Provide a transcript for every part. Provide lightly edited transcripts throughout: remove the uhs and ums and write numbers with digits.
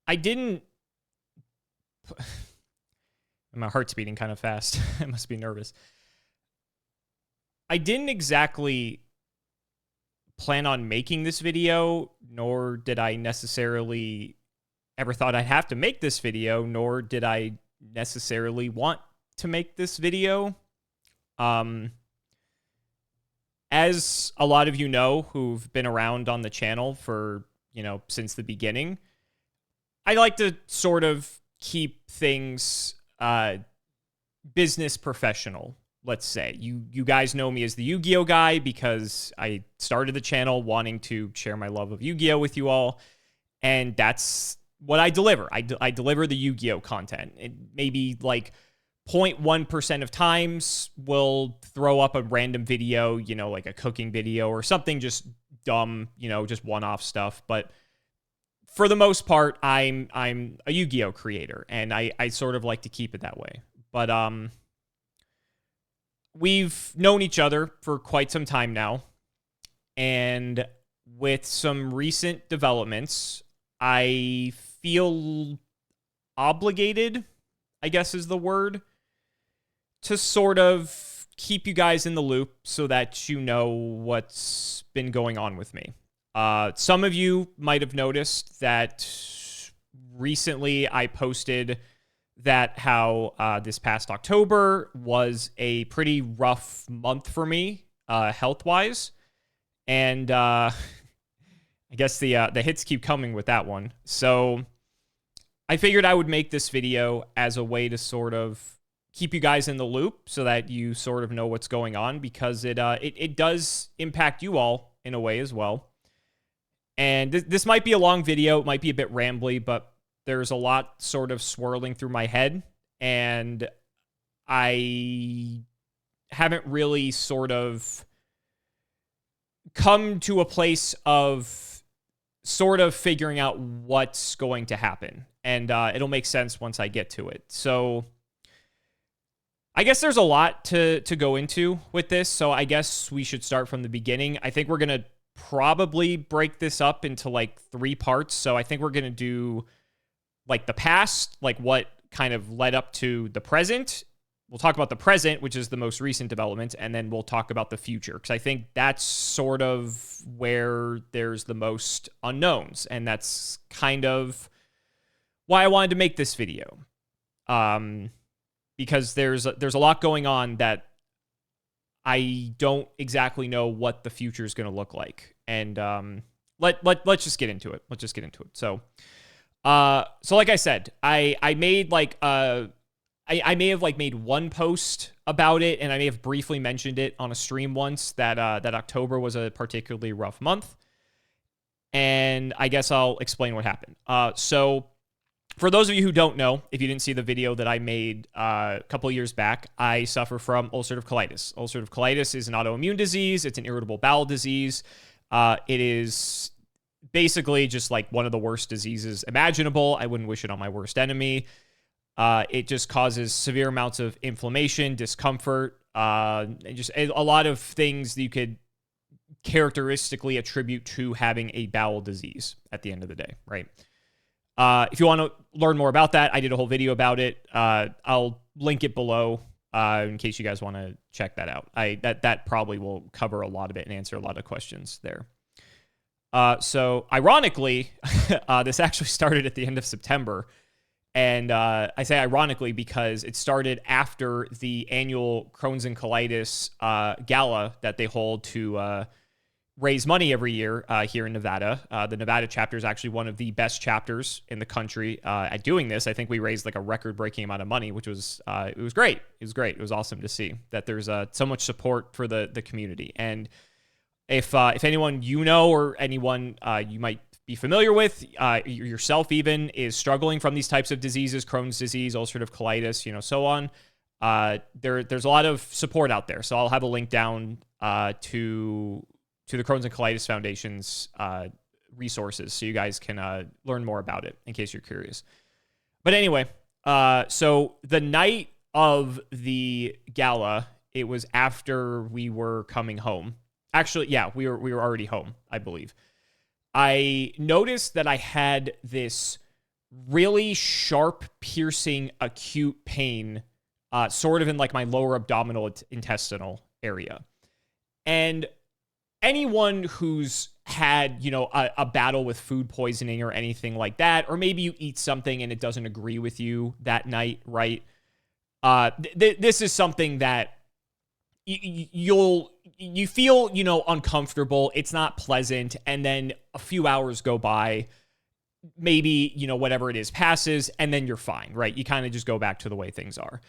I didn't. My heart's beating kind of fast. I must be nervous. I didn't exactly plan on making this video, nor did I necessarily ever thought I'd have to make this video, nor did I necessarily want to make this video. As a lot of you know who've been around on the channel for, since the beginning, I like to sort of keep things business professional, let's say. You guys know me as the Yu-Gi-Oh guy because I started the channel wanting to share my love of Yu-Gi-Oh with you all, and that's what I deliver. I deliver the Yu-Gi-Oh content. It maybe like 0.1% of times we'll throw up a random video, like a cooking video or something just dumb, just one-off stuff. But for the most part, I'm a Yu-Gi-Oh creator, and I sort of like to keep it that way. But we've known each other for quite some time now, and with some recent developments, I feel obligated, I guess is the word, to sort of keep you guys in the loop so that you know what's been going on with me. Some of you might have noticed that recently I posted that how this past October was a pretty rough month for me, health-wise. And I guess the hits keep coming with that one. So I figured I would make this video as a way to sort of keep you guys in the loop so that you sort of know what's going on, because it does impact you all in a way as well. And this might be a long video, it might be a bit rambly, but there's a lot sort of swirling through my head, and I haven't really sort of come to a place of sort of figuring out what's going to happen. And it'll make sense once I get to it. So I guess there's a lot to go into with this, so I guess we should start from the beginning. I think we're going to probably break this up into like 3 parts. So I think we're going to do like the past, like what kind of led up to the present. We'll talk about the present, which is the most recent development, and then we'll talk about the future, because I think that's sort of where there's the most unknowns, and that's kind of why I wanted to make this video. Because there's a lot going on that I don't exactly know what the future is going to look like. And let's just get into it. Let's just get into it. So like I said, I made like I may have like made one post about it, and I may have briefly mentioned it on a stream once that October was a particularly rough month. And I guess I'll explain what happened. So for those of you who don't know, if you didn't see the video that I made a couple years back, I suffer from ulcerative colitis. Ulcerative colitis is an autoimmune disease. It's an irritable bowel disease. It is basically just like one of the worst diseases imaginable. I wouldn't wish it on my worst enemy. It just causes severe amounts of inflammation, discomfort, and just a lot of things that you could characteristically attribute to having a bowel disease at the end of the day, right? If you want to learn more about that, I did a whole video about it. I'll link it below in case you guys want to check that out. That probably will cover a lot of it and answer a lot of questions there. So ironically, this actually started at the end of September. And I say ironically because it started after the annual Crohn's and Colitis gala that they hold to raise money every year here in Nevada. The Nevada chapter is actually one of the best chapters in the country at doing this. I think we raised like a record-breaking amount of money, which was it was great. It was great. It was awesome to see that there's so much support for the community. And if anyone you know or anyone you might be familiar with, yourself even, is struggling from these types of diseases, Crohn's disease, ulcerative colitis, so on, there's a lot of support out there. So I'll have a link down to the Crohn's and Colitis Foundation's resources so you guys can learn more about it in case you're curious. But anyway, so the night of the gala, it was after we were coming home. Actually, yeah, we were already home, I believe. I noticed that I had this really sharp, piercing, acute pain, sort of in like my lower abdominal intestinal area. And anyone who's had, a battle with food poisoning or anything like that, or maybe you eat something and it doesn't agree with you that night, right? This is something that you feel, uncomfortable. It's not pleasant. And then a few hours go by, maybe, whatever it is passes, and then you're fine, right? You kind of just go back to the way things are.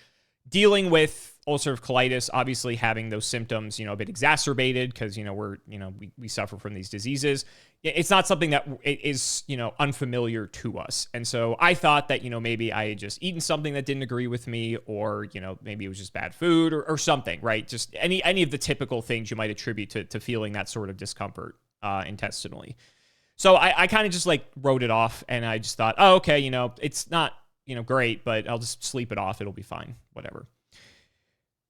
Dealing with ulcerative colitis, obviously having those symptoms, a bit exacerbated because, we suffer from these diseases. It's not something that is, unfamiliar to us. And so I thought that, maybe I had just eaten something that didn't agree with me, or, maybe it was just bad food or something, right? Just any of the typical things you might attribute to feeling that sort of discomfort intestinally. So I kind of just like wrote it off, and I just thought, oh, okay, it's not, great, but I'll just sleep it off. It'll be fine, whatever.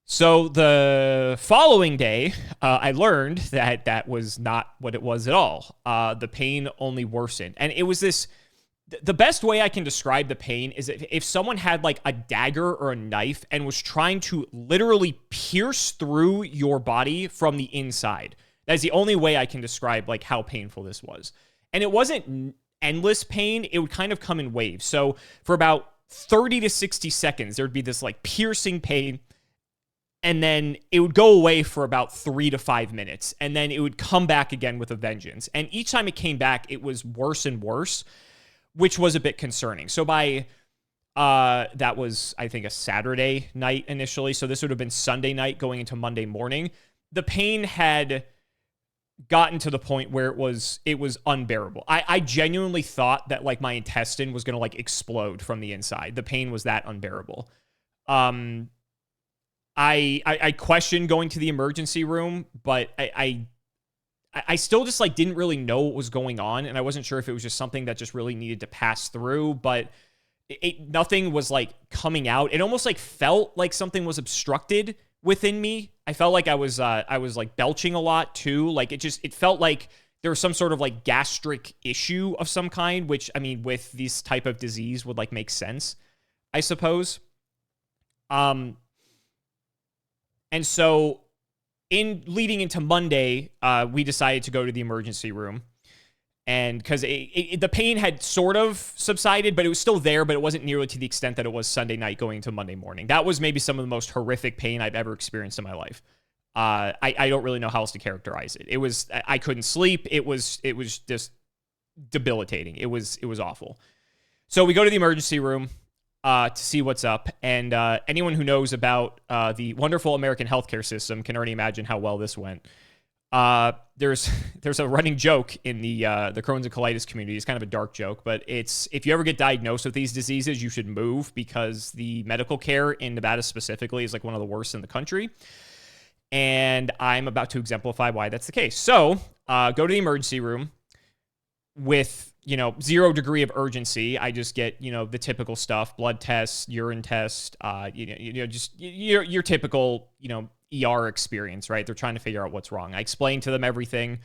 So the following day, I learned that that was not what it was at all. The pain only worsened. And it was the best way I can describe the pain is if someone had like a dagger or a knife and was trying to literally pierce through your body from the inside. That's the only way I can describe like how painful this was. And it wasn't endless pain. It would kind of come in waves. So for about 30 to 60 seconds, there'd be this like piercing pain. And then it would go away for about 3 to 5 minutes. And then it would come back again with a vengeance. And each time it came back, it was worse and worse, which was a bit concerning. So by, that was, I think, a Saturday night initially. So this would have been Sunday night going into Monday morning. The pain had gotten to the point where it was unbearable. I genuinely thought that like my intestine was going to like explode from the inside. The pain was that unbearable. I questioned going to the emergency room, but I still just like didn't really know what was going on, and I wasn't sure if it was just something that just really needed to pass through, but nothing was like coming out. It almost like felt like something was obstructed within me. I felt like I was like belching a lot too. Like it felt like there was some sort of like gastric issue of some kind, which I mean, with this type of disease would like make sense, I suppose. And so in leading into Monday, we decided to go to the emergency room. And because the pain had sort of subsided, but it was still there, but it wasn't nearly to the extent that it was Sunday night going into Monday morning. That was maybe some of the most horrific pain I've ever experienced in my life. I don't really know how else to characterize it. I couldn't sleep. It was just debilitating. It was awful. So we go to the emergency room to see what's up. And anyone who knows about the wonderful American healthcare system can already imagine how well this went. There's a running joke in the Crohn's and colitis community. It's kind of a dark joke, but it's if you ever get diagnosed with these diseases, you should move because the medical care in Nevada specifically is like one of the worst in the country. And I'm about to exemplify why that's the case. So go to the emergency room with 0 degree of urgency. I just get, the typical stuff, blood tests, urine test, just your typical, ER experience, right? They're trying to figure out what's wrong. I explained to them everything.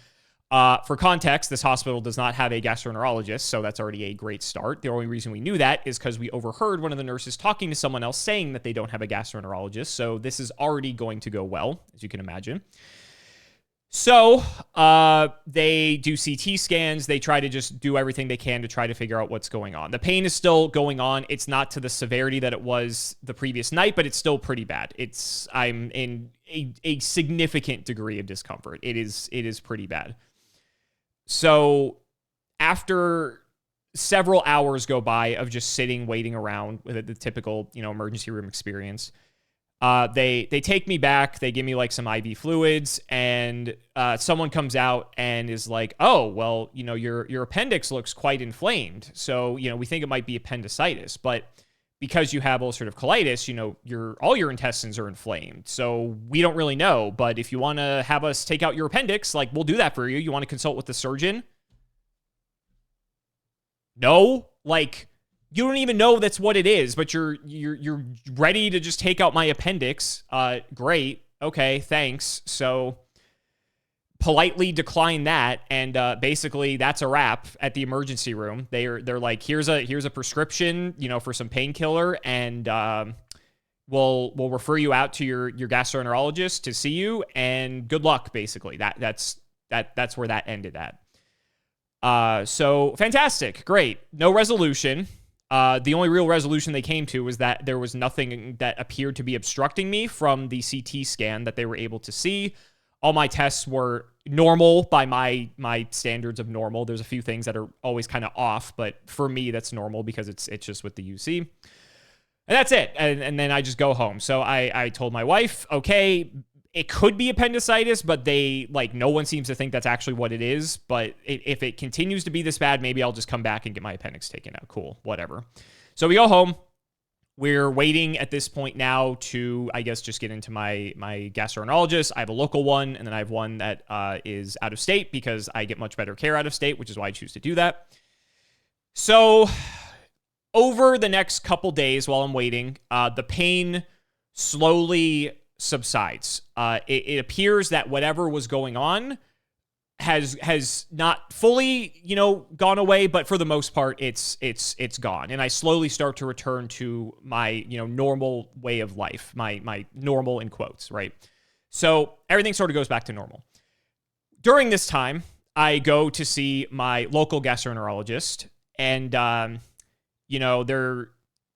For context, this hospital does not have a gastroenterologist, so that's already a great start. The only reason we knew that is because we overheard one of the nurses talking to someone else saying that they don't have a gastroenterologist, so this is already going to go well, as you can imagine. So they do CT scans. They try to just do everything they can to try to figure out what's going on. The pain is still going on. It's not to the severity that it was the previous night, but it's still pretty bad. I'm in a significant degree of discomfort. It is pretty bad. So after several hours go by of just sitting, waiting around with the typical, emergency room experience, they take me back. They give me like some IV fluids, and someone comes out and is like, "Oh, well, your appendix looks quite inflamed. So, we think it might be appendicitis, but because you have ulcerative colitis, all your intestines are inflamed. So we don't really know. But if you want to have us take out your appendix, like we'll do that for you. You want to consult with the surgeon?" No, like. You don't even know that's what it is, but you're ready to just take out my appendix. Great. Okay, thanks. So politely decline that, and basically that's a wrap at the emergency room. They're like, here's a prescription, for some painkiller, and we'll refer you out to your gastroenterologist to see you, and good luck. Basically, that's where that ended at. So fantastic, great, no resolution. The only real resolution they came to was that there was nothing that appeared to be obstructing me from the CT scan that they were able to see. All my tests were normal by my standards of normal. There's a few things that are always kind of off, but for me, that's normal because it's just with the UC. And that's it. And then I just go home. So I told my wife, okay, it could be appendicitis, but no one seems to think that's actually what it is. But if it continues to be this bad, maybe I'll just come back and get my appendix taken out. Cool, whatever. So we go home. We're waiting at this point now to, I guess, just get into my gastroenterologist. I have a local one, and then I have one that is out of state because I get much better care out of state, which is why I choose to do that. So over the next couple days while I'm waiting, the pain slowly subsides. It appears that whatever was going on has not fully, gone away, but for the most part, it's gone. And I slowly start to return to my, normal way of life, my normal in quotes, right? So everything sort of goes back to normal. During this time, I go to see my local gastroenterologist, and, they're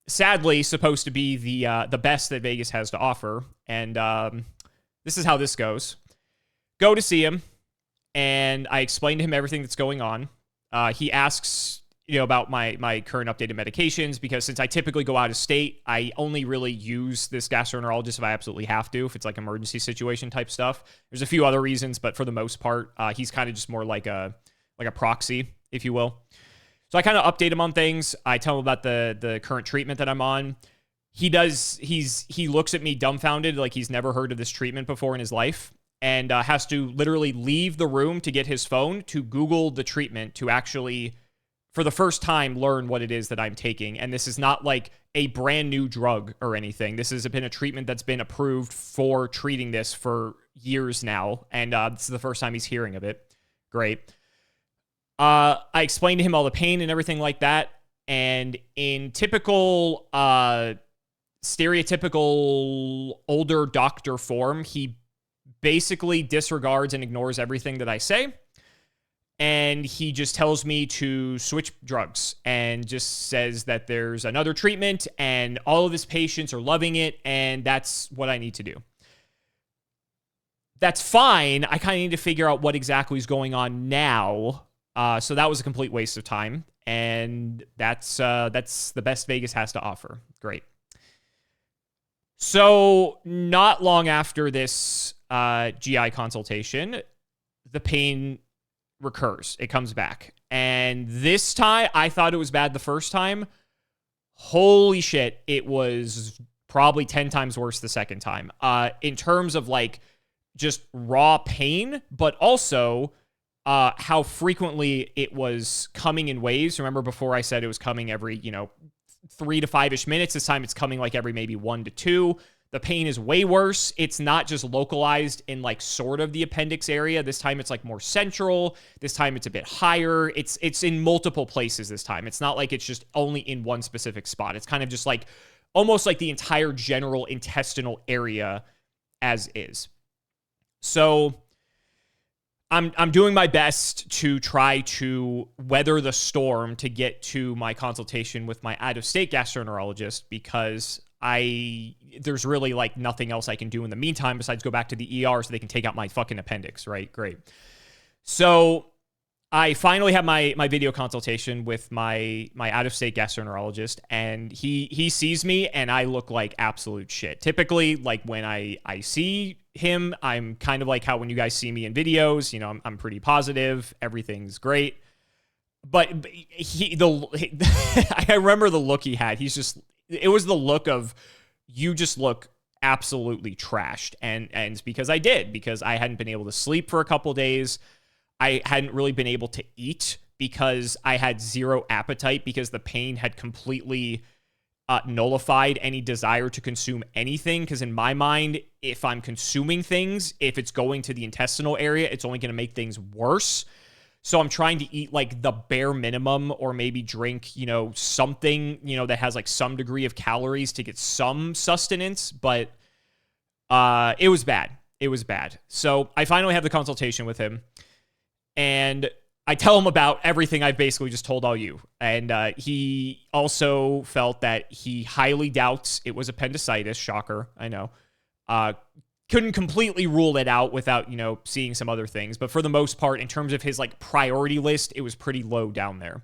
sadly supposed to be the best that Vegas has to offer. And this is how this goes. Go to see him, and I explain to him everything that's going on. He asks, about my current updated medications, because since I typically go out of state, I only really use this gastroenterologist if I absolutely have to, if it's like emergency situation type stuff. There's a few other reasons, but for the most part, he's kind of just more like a proxy, if you will. So I kind of update him on things. I tell him about the current treatment that I'm on. He looks at me dumbfounded, like he's never heard of this treatment before in his life, and has to literally leave the room to get his phone to Google the treatment to actually, for the first time, learn what it is that I'm taking. And this is not like a brand new drug or anything. This has been a treatment that's been approved for treating this for years now, and this is the first time he's hearing of it. Great. I explained to him all the pain and everything like that, and in typical stereotypical older doctor form, he basically disregards and ignores everything that I say, and he just tells me to switch drugs and just says that there's another treatment and all of his patients are loving it, and that's what I need to do. That's fine. I kind of need to figure out what exactly is going on now. So that was a complete waste of time, and that's the best Vegas has to offer. Great. So not long after this GI consultation, the pain recurs. It comes back. And this time, I thought it was bad the first time. Holy shit, it was probably 10 times worse the second time. In terms of just raw pain, but also how frequently it was coming in waves. Remember before I said it was coming every, 3 to 5-ish minutes. This time it's coming every maybe 1 to 2. The pain is way worse. It's not just localized in sort of the appendix area. This time it's more central. This time it's a bit higher. It's in multiple places this time. It's not like it's just only in one specific spot. It's kind of just almost like the entire general intestinal area as is. So I'm doing my best to try to weather the storm to get to my consultation with my out-of-state gastroenterologist, because there's really nothing else I can do in the meantime besides go back to the ER so they can take out my fucking appendix, right? Great. So I finally have my video consultation with my out-of-state gastroenterologist, and he sees me and I look like absolute shit. Typically, when I see him, I'm kind of like how when you guys see me in videos, I'm pretty positive, everything's great. But I remember the look he had. It was the look of, you just look absolutely trashed. And it's because I hadn't been able to sleep for a couple days. I hadn't really been able to eat because I had zero appetite, because the pain had completely nullified any desire to consume anything, because in my mind, if I'm consuming things, if it's going to the intestinal area, it's only going to make things worse. So I'm trying to eat like the bare minimum, or maybe drink, something, that has like some degree of calories to get some sustenance. But it was bad. It was bad. So I finally have the consultation with him, and I tell him about everything I've basically just told all you. And he also felt that he highly doubts it was appendicitis. Shocker, I know. Couldn't completely rule it out without, seeing some other things. But for the most part, in terms of his like priority list, it was pretty low down there.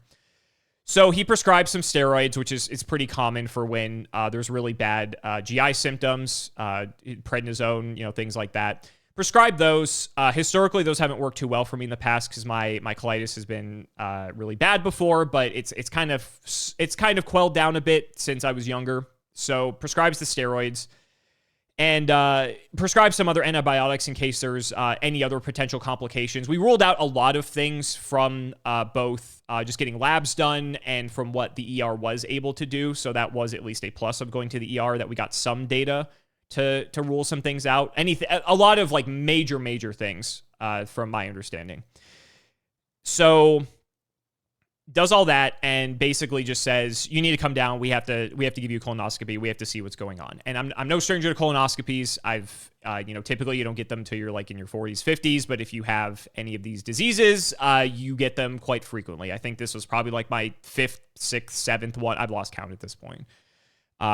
So he prescribed some steroids, which is pretty common for when there's really bad GI symptoms, prednisone, things like that. Prescribed those. Historically, those haven't worked too well for me in the past because my colitis has been really bad before, but it's kind of quelled down a bit since I was younger. So prescribes the steroids. And prescribe some other antibiotics in case there's any other potential complications. We ruled out a lot of things from both just getting labs done and from what the ER was able to do. So that was at least a plus of going to the ER, that we got some data to rule some things out. A lot of like major things from my understanding. So does all that and basically just says, you need to come down. We have to give you a colonoscopy. We have to see what's going on. And I'm no stranger to colonoscopies. I've, typically you don't get them till you're like in your 40s, 50s. But if you have any of these diseases, you get them quite frequently. I think this was probably like my 5th, 6th, 7th one. I've lost count at this point.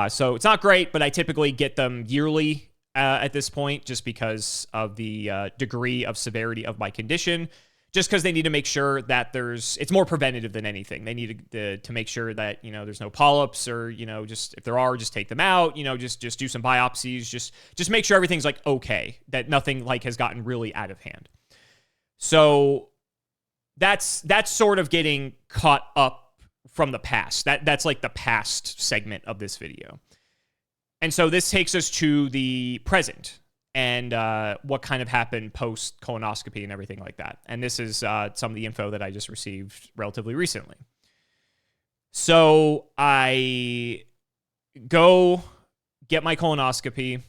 So it's not great, but I typically get them yearly at this point, just because of the degree of severity of my condition. Just because they need to make sure that it's more preventative than anything. They need to make sure that, there's no polyps, or, just if there are, just take them out, just do some biopsies, just make sure everything's like okay, that nothing like has gotten really out of hand. So that's sort of getting caught up from the past. That's like the past segment of this video. And so this takes us to the present, and what kind of happened post colonoscopy and everything like that. And this is some of the info that I just received relatively recently. So I go get my colonoscopy,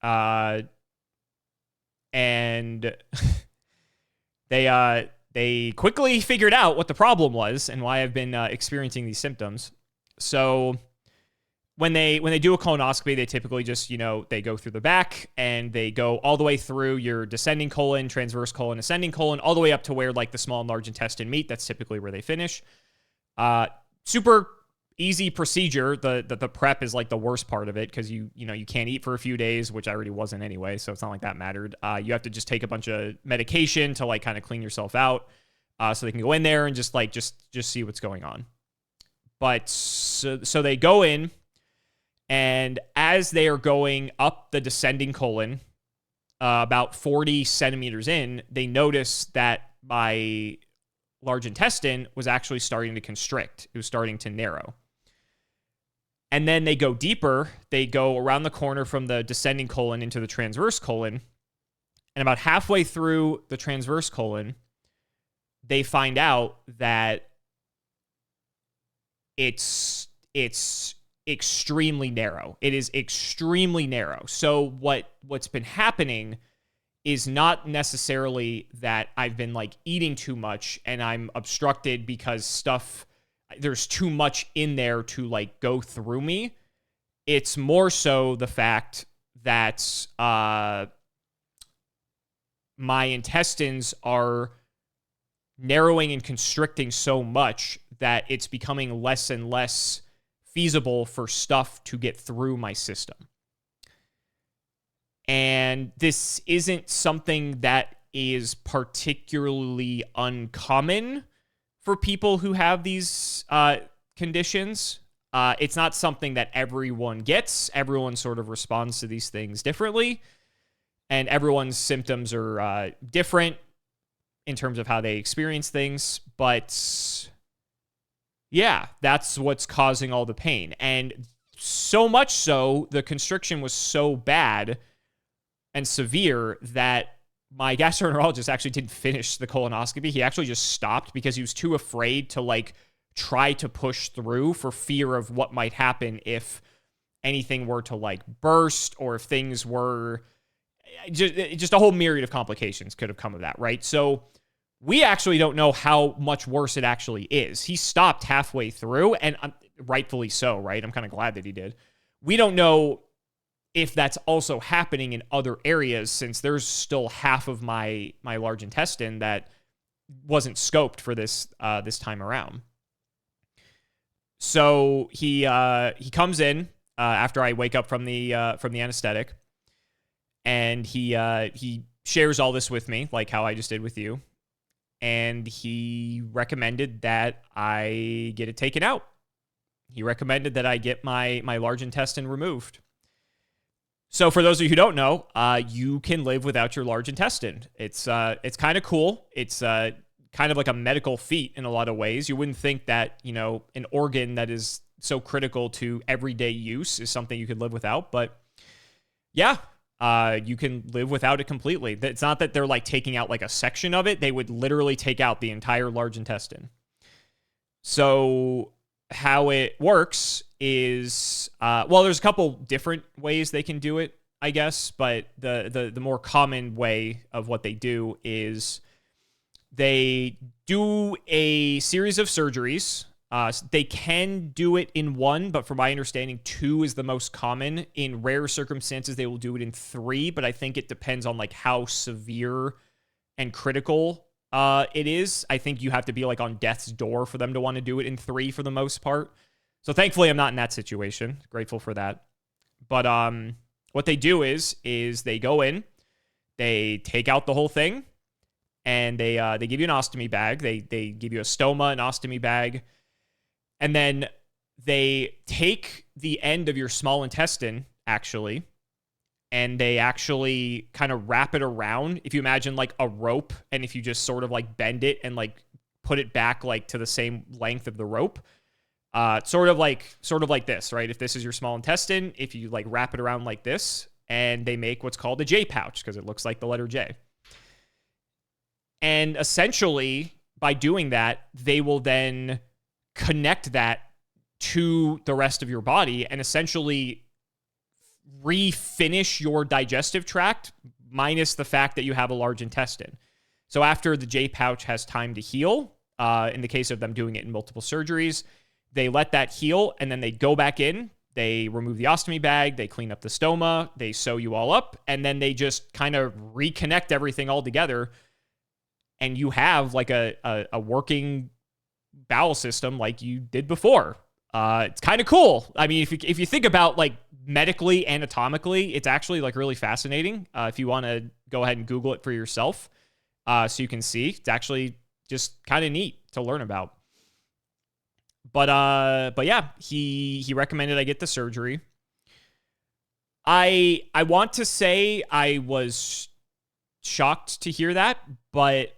and they quickly figured out what the problem was and why I've been experiencing these symptoms. So when they do a colonoscopy, they typically just, they go through the back, and they go all the way through your descending colon, transverse colon, ascending colon, all the way up to where like the small and large intestine meet. That's typically where they finish. Super easy procedure. The prep is like the worst part of it, because you can't eat for a few days, which I already wasn't anyway, so it's not like that mattered. You have to just take a bunch of medication to like kind of clean yourself out, so they can go in there and just see what's going on. But so they go in. And as they are going up the descending colon, about 40 centimeters in, they notice that my large intestine was actually starting to constrict. It was starting to narrow. And then they go deeper. They go around the corner from the descending colon into the transverse colon. And about halfway through the transverse colon, they find out that it's extremely narrow. It is extremely narrow. So what's been happening is not necessarily that I've been like eating too much and I'm obstructed because there's too much in there to like go through me. It's more so the fact that my intestines are narrowing and constricting so much that it's becoming less and less feasible for stuff to get through my system. And this isn't something that is particularly uncommon for people who have these conditions. It's not something that everyone gets. Everyone sort of responds to these things differently, and everyone's symptoms are different in terms of how they experience things. But yeah, that's what's causing all the pain. And so much so, the constriction was so bad and severe that my gastroenterologist actually didn't finish the colonoscopy. He actually just stopped because he was too afraid to like try to push through for fear of what might happen if anything were to like burst, or if things were just a whole myriad of complications could have come of that, right? So we actually don't know how much worse it actually is. He stopped halfway through, and rightfully so, right? I'm kind of glad that he did. We don't know if that's also happening in other areas, since there's still half of my large intestine that wasn't scoped for this time around. So he comes in after I wake up from the anesthetic, and he shares all this with me, like how I just did with you, and he recommended that I get it taken out. He recommended that I get my large intestine removed. So for those of you who don't know, you can live without your large intestine. It's kind of cool. It's kind of like a medical feat in a lot of ways. You wouldn't think that, you know, an organ that is so critical to everyday use is something you could live without. But yeah, you can live without it completely. It's not that they're like taking out like a section of it. They would literally take out the entire large intestine. So how it works is, well, there's a couple different ways they can do it, I guess. But the more common way of what they do is they do a series of surgeries. They can do it in one, but from my understanding, 2 is the most common. In rare circumstances, they will do it in 3, but I think it depends on like how severe and critical it is. I think you have to be like on death's door for them to want to do it in 3 for the most part. So thankfully, I'm not in that situation. Grateful for that. But what they do is they go in, they take out the whole thing, and they give you an ostomy bag. They give you a stoma, an ostomy bag. And then they take the end of your small intestine, actually, and they actually kind of wrap it around. If you imagine like a rope, and if you just sort of like bend it and like put it back like to the same length of the rope, sort of like this, right? If this is your small intestine, if you like wrap it around like this, and they make what's called a J pouch because it looks like the letter J. And essentially, by doing that, they will then connect that to the rest of your body and essentially refinish your digestive tract, minus the fact that you have a large intestine. So after the J pouch has time to heal, in the case of them doing it in multiple surgeries, they let that heal, and then they go back in, they remove the ostomy bag, they clean up the stoma, they sew you all up, and then they just kind of reconnect everything all together, and you have like a working bowel system like you did before. It's kind of cool. I mean, if you think about like medically, anatomically, it's actually like really fascinating. If you want to go ahead and Google it for yourself, so you can see, it's actually just kind of neat to learn about. But yeah, he recommended I get the surgery. I want to say I was shocked to hear that, but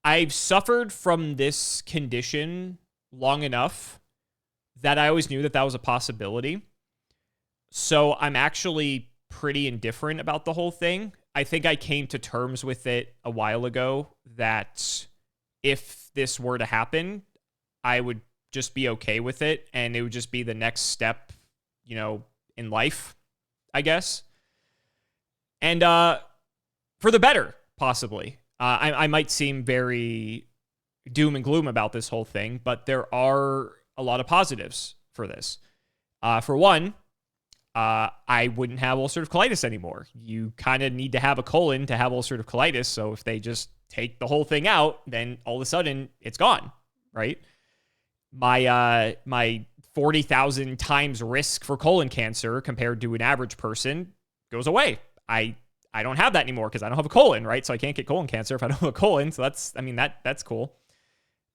I've suffered from this condition long enough that I always knew that was a possibility. So I'm actually pretty indifferent about the whole thing. I think I came to terms with it a while ago that if this were to happen, I would just be okay with it, and it would just be the next step, you know, in life, I guess. And for the better, possibly. I might seem very doom and gloom about this whole thing, but there are a lot of positives for this. For one, I wouldn't have ulcerative colitis anymore. You kind of need to have a colon to have ulcerative colitis, so if they just take the whole thing out, then all of a sudden it's gone, right? My 40,000 times risk for colon cancer compared to an average person goes away. I don't have that anymore because I don't have a colon, right? So I can't get colon cancer if I don't have a colon. So that's cool.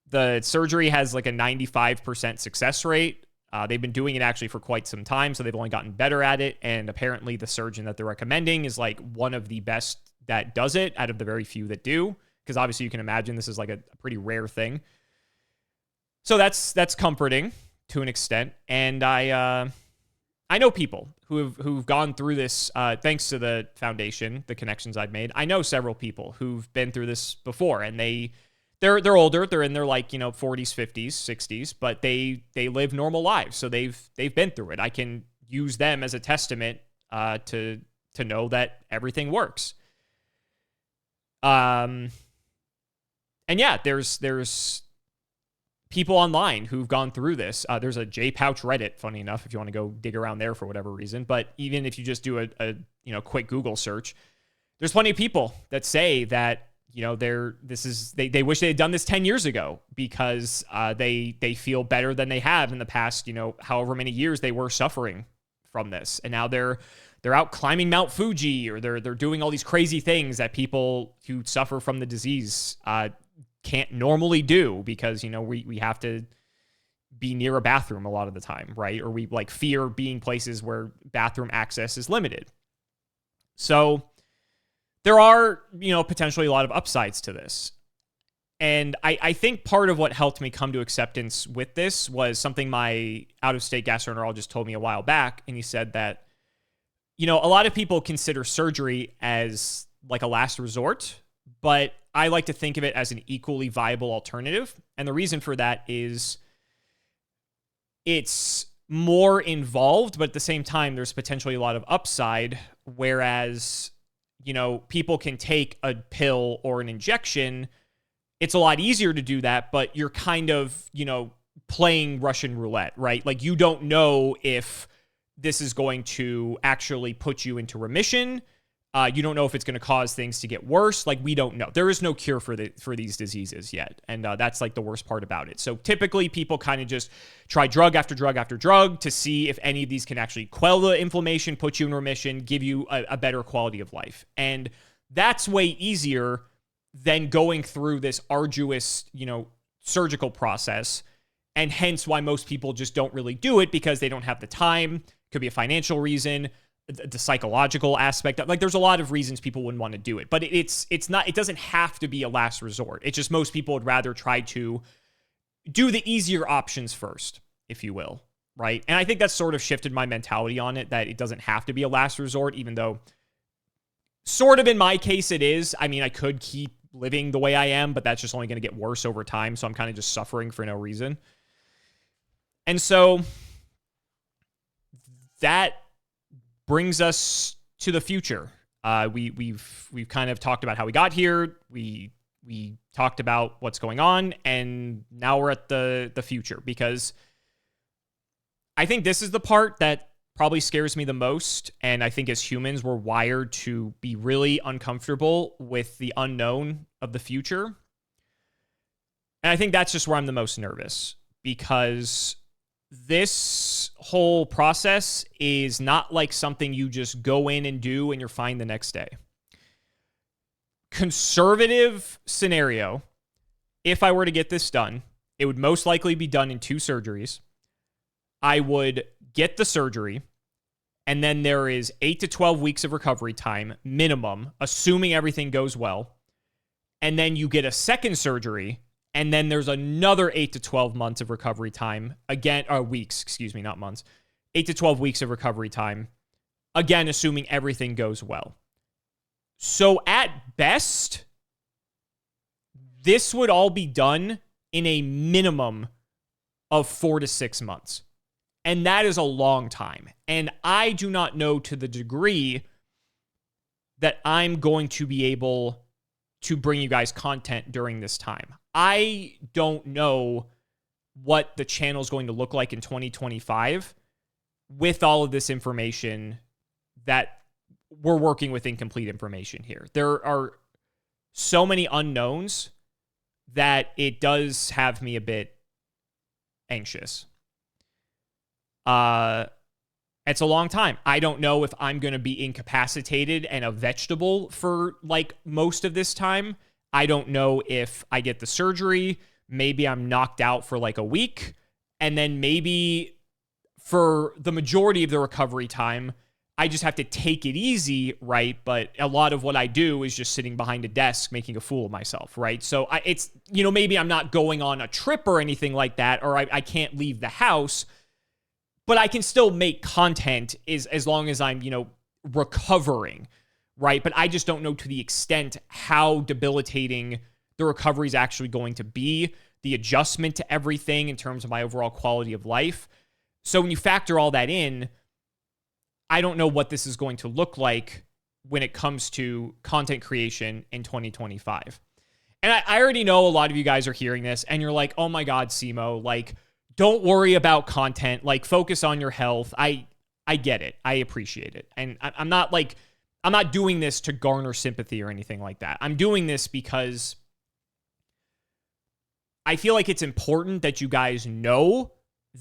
The surgery has like a 95% success rate. They've been doing it actually for quite some time, so they've only gotten better at it. And apparently the surgeon that they're recommending is like one of the best that does it out of the very few that do, because obviously you can imagine this is like a pretty rare thing. So that's comforting to an extent. And I know people who've gone through this thanks to the foundation, the connections I've made. I know several people who've been through this before, and they they're older. They're in their like, 40s, 50s, 60s, but they live normal lives. So they've been through it. I can use them as a testament to know that everything works. And yeah, there's people online who've gone through this. There's a J-Pouch Reddit, funny enough, if you want to go dig around there for whatever reason. But even if you just do a quick Google search, there's plenty of people that say that, they wish they had done this 10 years ago because they feel better than they have in the past, however many years they were suffering from this. And now they're out climbing Mount Fuji, or they're doing all these crazy things that people who suffer from the disease can't normally do because, we have to be near a bathroom a lot of the time, right? Or we like fear being places where bathroom access is limited. So there are, potentially a lot of upsides to this. And I think part of what helped me come to acceptance with this was something my out-of-state gastroenterologist told me a while back. And he said that, a lot of people consider surgery as like a last resort, but I like to think of it as an equally viable alternative. And the reason for that is it's more involved, but at the same time, there's potentially a lot of upside. Whereas, people can take a pill or an injection. It's a lot easier to do that, but you're kind of, playing Russian roulette, right? Like you don't know if this is going to actually put you into remission. You don't know if it's going to cause things to get worse. Like we don't know. There is no cure for these diseases yet. And that's like the worst part about it. So typically people kind of just try drug after drug after drug to see if any of these can actually quell the inflammation, put you in remission, give you a better quality of life. And that's way easier than going through this arduous, surgical process. And hence why most people just don't really do it because they don't have the time. Could be a financial reason, the psychological aspect. Like there's a lot of reasons people wouldn't want to do it, but it's not, it doesn't have to be a last resort. It's just most people would rather try to do the easier options first, if you will, right? And I think that's sort of shifted my mentality on it, that it doesn't have to be a last resort, even though sort of in my case it is. I mean, I could keep living the way I am, but that's just only going to get worse over time. So I'm kind of just suffering for no reason. And so that brings us to the future. We've kind of talked about how we got here. We talked about what's going on, and now we're at the future, because I think this is the part that probably scares me the most. And I think as humans, we're wired to be really uncomfortable with the unknown of the future. And I think that's just where I'm the most nervous, because this whole process is not like something you just go in and do and you're fine the next day. Conservative scenario, if I were to get this done, it would most likely be done in 2 surgeries. I would get the surgery, and then there is 8 to 12 weeks of recovery time minimum, assuming everything goes well. And then you get a second surgery, and then there's another 8 to 12 months of recovery time. Again, or weeks, excuse me, not months. 8 to 12 weeks of recovery time. Again, assuming everything goes well. So at best, this would all be done in a minimum of 4 to 6 months. And that is a long time. And I do not know to the degree that I'm going to be able to bring you guys content during this time. I don't know what the channel is going to look like in 2025 with all of this information that we're working with incomplete information here. There are so many unknowns that it does have me a bit anxious. It's a long time. I don't know if I'm going to be incapacitated and a vegetable for like most of this time. I don't know if I get the surgery. Maybe I'm knocked out for like a week. And then maybe for the majority of the recovery time, I just have to take it easy, right? But a lot of what I do is just sitting behind a desk making a fool of myself, right? So it's, maybe I'm not going on a trip or anything like that, or I can't leave the house, but I can still make content as long as I'm, recovering, right? But I just don't know to the extent how debilitating the recovery is actually going to be, the adjustment to everything in terms of my overall quality of life. So when you factor all that in, I don't know what this is going to look like when it comes to content creation in 2025. And I already know a lot of you guys are hearing this and you're like, oh my God, Simo, like, don't worry about content, like focus on your health. I get it. I appreciate it. And I'm not doing this to garner sympathy or anything like that. I'm doing this because I feel like it's important that you guys know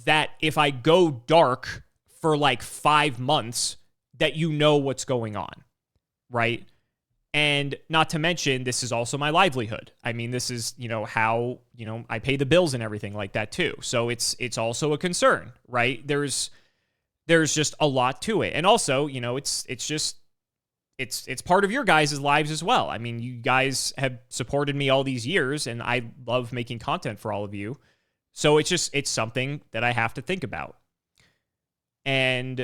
that if I go dark for like 5 months, that you know what's going on, right? And not to mention, this is also my livelihood. I mean, this is, how, I pay the bills and everything like that too. So it's also a concern, right? There's just a lot to it. And also, it's part of your guys' lives as well. I mean, you guys have supported me all these years and I love making content for all of you. So it's something that I have to think about. And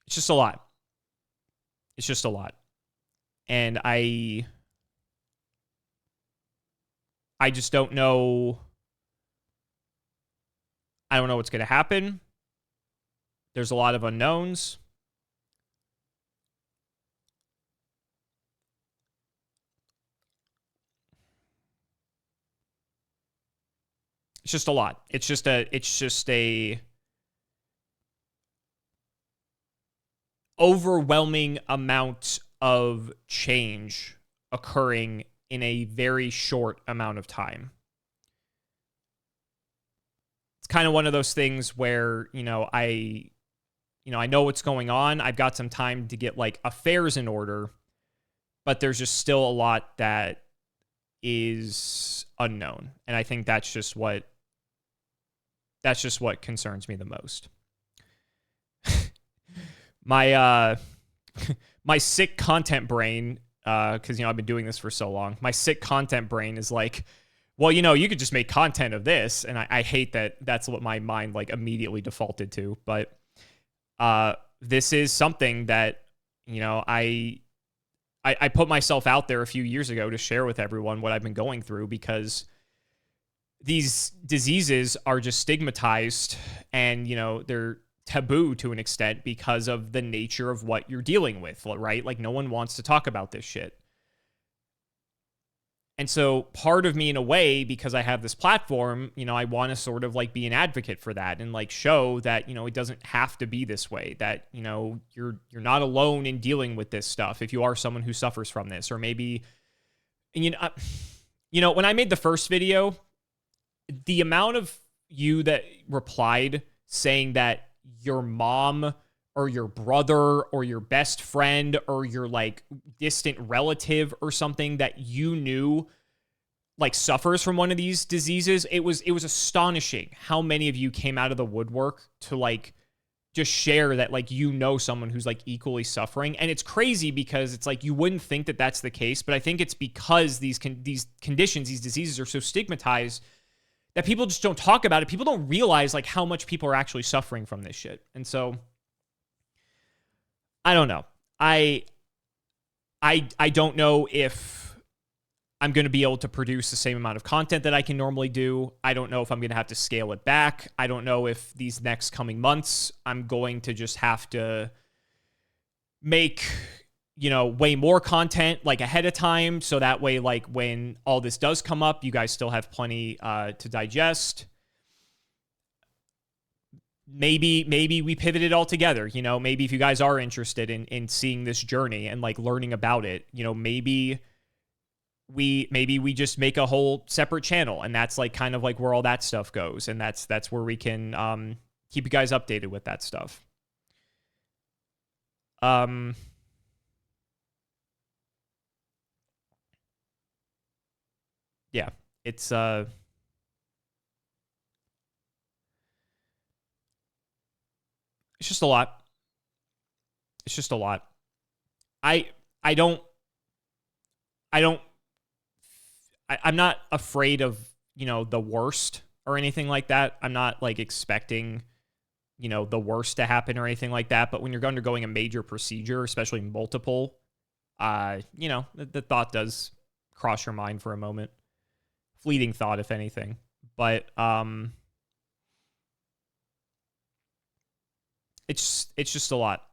it's just a lot. It's just a lot. And I just don't know. I don't know what's going to happen. There's a lot of unknowns. It's just a lot. It's just a overwhelming amount of change occurring in a very short amount of time. It's kind of one of those things where, I know what's going on. I've got some time to get like affairs in order, but there's just still a lot that is unknown. And I think that's just what concerns me the most. My sick content brain, because I've been doing this for so long. My sick content brain is like, well, you could just make content of this, and I hate that. That's what my mind like immediately defaulted to. But this is something that I put myself out there a few years ago to share with everyone what I've been going through, because these diseases are just stigmatized and they're taboo to an extent because of the nature of what you're dealing with, right? Like no one wants to talk about this shit. And so part of me, in a way, because I have this platform, I want to sort of like be an advocate for that and like show that, it doesn't have to be this way, that, you're not alone in dealing with this stuff if you are someone who suffers from this. Or maybe, when I made the first video, the amount of you that replied saying that your mom or your brother or your best friend or your like distant relative or something that you knew like suffers from one of these diseases, it was astonishing how many of you came out of the woodwork to like just share that like someone who's like equally suffering. And it's crazy because it's like you wouldn't think that that's the case, but I think it's because these conditions, these diseases are so stigmatized that people just don't talk about it. People don't realize like how much people are actually suffering from this shit. And so I don't know. I don't know if I'm going to be able to produce the same amount of content that I can normally do. I don't know if I'm going to have to scale it back. I don't know if these next coming months I'm going to just have to make way more content like ahead of time. So that way, like when all this does come up, you guys still have plenty to digest. Maybe we pivot it all together. Maybe if you guys are interested in seeing this journey and like learning about it, maybe we just make a whole separate channel, and that's like kind of like where all that stuff goes. And that's where we can keep you guys updated with that stuff. Yeah, it's just a lot. It's just a lot. I'm not afraid of, the worst or anything like that. I'm not like expecting the worst to happen or anything like that. But when you're undergoing a major procedure, especially multiple, the thought does cross your mind for a moment. Fleeting thought, if anything. But it's just a lot.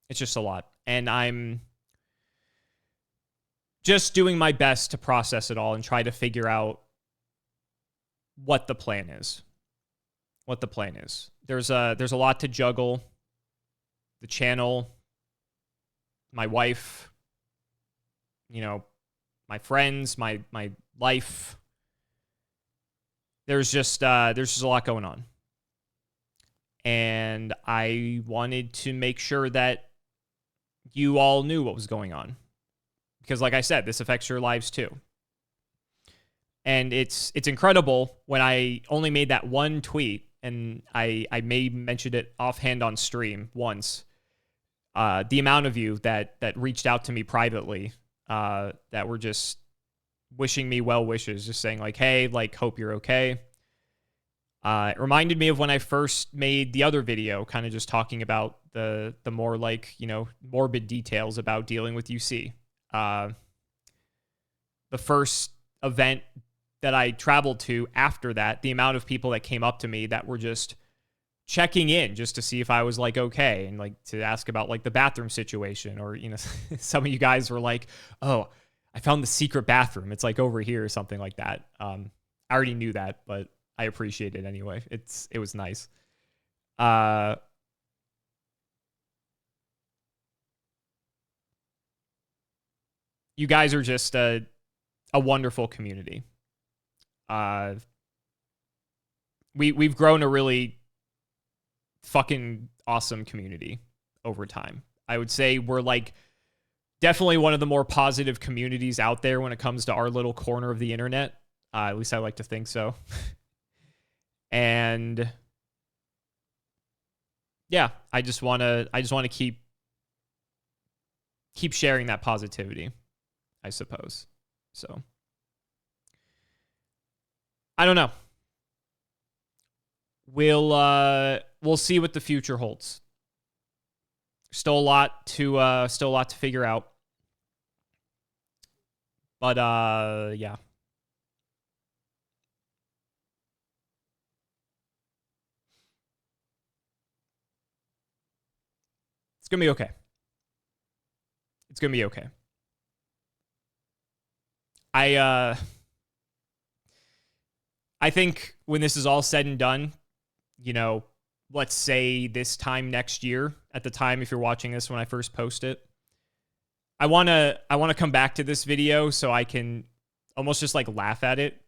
It's just a lot. And I'm just doing my best to process it all and try to figure out what the plan is. There's a lot to juggle. The channel, my wife, my friends, my life. There's just a lot going on. And I wanted to make sure that you all knew what was going on. Because like I said, this affects your lives too. And it's incredible when I only made that one tweet, and I may mention it offhand on stream once, the amount of you that reached out to me privately, that were just wishing me well wishes, just saying like, hey, like, hope you're okay. It reminded me of when I first made the other video, kind of just talking about the more like, morbid details about dealing with UC. The first event that I traveled to after that, the amount of people that came up to me that were just checking in just to see if I was like okay, and like to ask about like the bathroom situation, or some of you guys were like, oh, I found the secret bathroom, it's like over here or something like that. I already knew that, but I appreciate it anyway. It was nice. You guys are just a wonderful community. We've grown a really fucking awesome community over time. I would say we're like definitely one of the more positive communities out there when it comes to our little corner of the internet. At least I like to think so. And yeah, I just want to keep sharing that positivity, I suppose. So I don't know. We'll see what the future holds. Still a lot to figure out. But yeah. It's going to be okay. It's going to be okay. I think when this is all said and done, let's say this time next year, at the time if you're watching this when I first post it, I want to come back to this video so I can almost just like laugh at it.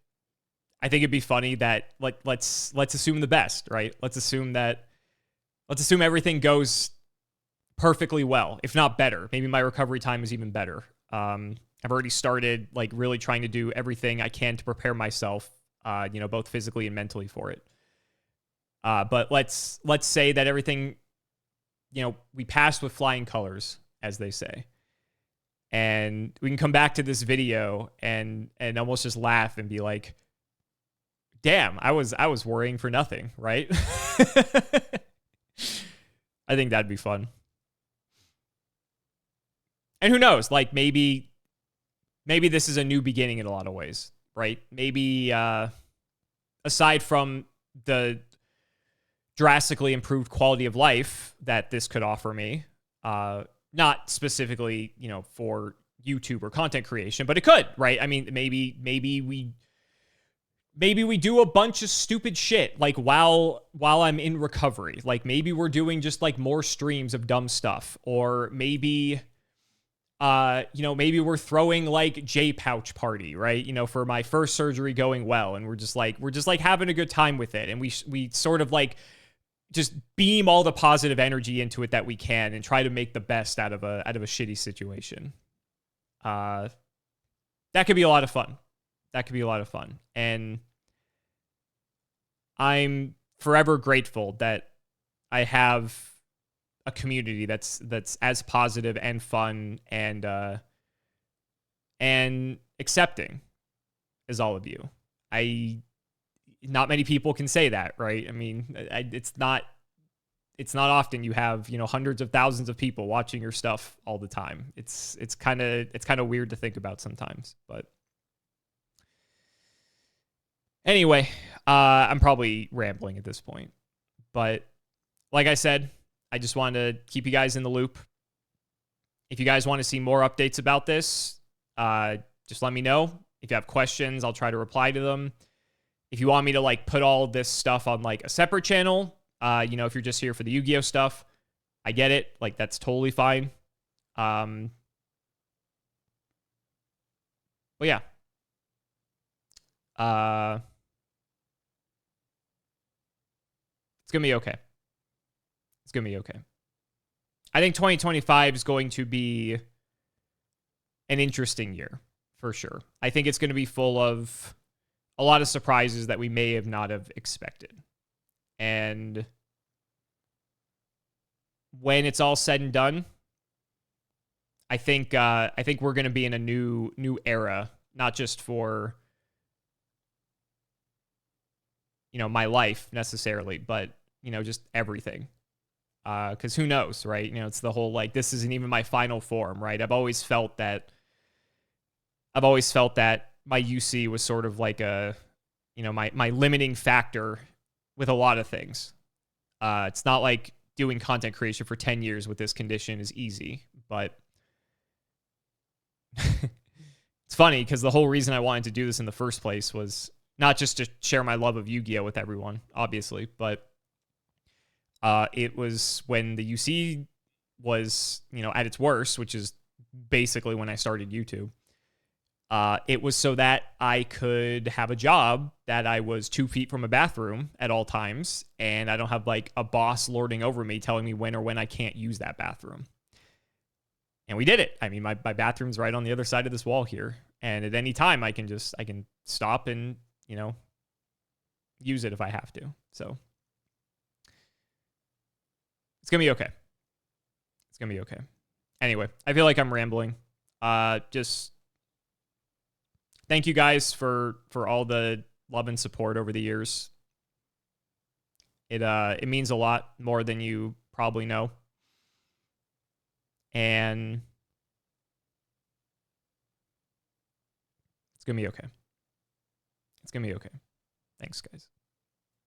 I think it'd be funny that like let's assume the best, right? Let's assume everything goes perfectly well, if not better. Maybe my recovery time is even better. I've already started like really trying to do everything I can to prepare myself, both physically and mentally for it. But let's say that everything, we passed with flying colors, as they say. And we can come back to this video and almost just laugh and be like, damn, I was worrying for nothing, right? I think that'd be fun. And who knows, like maybe this is a new beginning in a lot of ways, right? Maybe aside from the drastically improved quality of life that this could offer me, not specifically, for YouTube or content creation, but it could, right? I mean, maybe we do a bunch of stupid shit like while I'm in recovery. Like maybe we're doing just like more streams of dumb stuff, or maybe maybe we're throwing like J pouch party, right? For my first surgery going well, and we're just like having a good time with it, and we sort of like just beam all the positive energy into it that we can and try to make the best out of a shitty situation. That could be a lot of fun. And I'm forever grateful that I have a community that's as positive and fun and accepting as all of you. not many people can say that, right? I mean, it's not often you have, hundreds of thousands of people watching your stuff all the time. It's kind of weird to think about sometimes, but anyway, I'm probably rambling at this point, but like I said, I just wanted to keep you guys in the loop. If you guys want to see more updates about this, just let me know. If you have questions, I'll try to reply to them. If you want me to like put all this stuff on like a separate channel, if you're just here for the Yu-Gi-Oh stuff, I get it. Like that's totally fine. But yeah. It's going to be okay. It's going to be okay. I think 2025 is going to be an interesting year for sure. I think it's going to be full of a lot of surprises that we may have not have expected. And when it's all said and done, I think we're going to be in a new era, not just for my life necessarily, but just everything. Because who knows, right? It's the whole like this isn't even my final form, right? I've always felt that my UC was sort of like a my limiting factor with a lot of things. It's not like doing content creation for 10 years with this condition is easy, but it's funny because the whole reason I wanted to do this in the first place was not just to share my love of Yu-Gi-Oh with everyone, obviously, but it was when the UC was, at its worst, which is basically when I started YouTube. It was so that I could have a job that I was 2 feet from a bathroom at all times, and I don't have like a boss lording over me telling me when I can't use that bathroom. And we did it. I mean, my bathroom's right on the other side of this wall here, and at any time I can stop and use it if I have to. So it's gonna be okay. It's gonna be okay. Anyway, I feel like I'm rambling. Just thank you guys for all the love and support over the years. It means a lot more than you probably know. And it's gonna be okay. It's gonna be okay. Thanks, guys.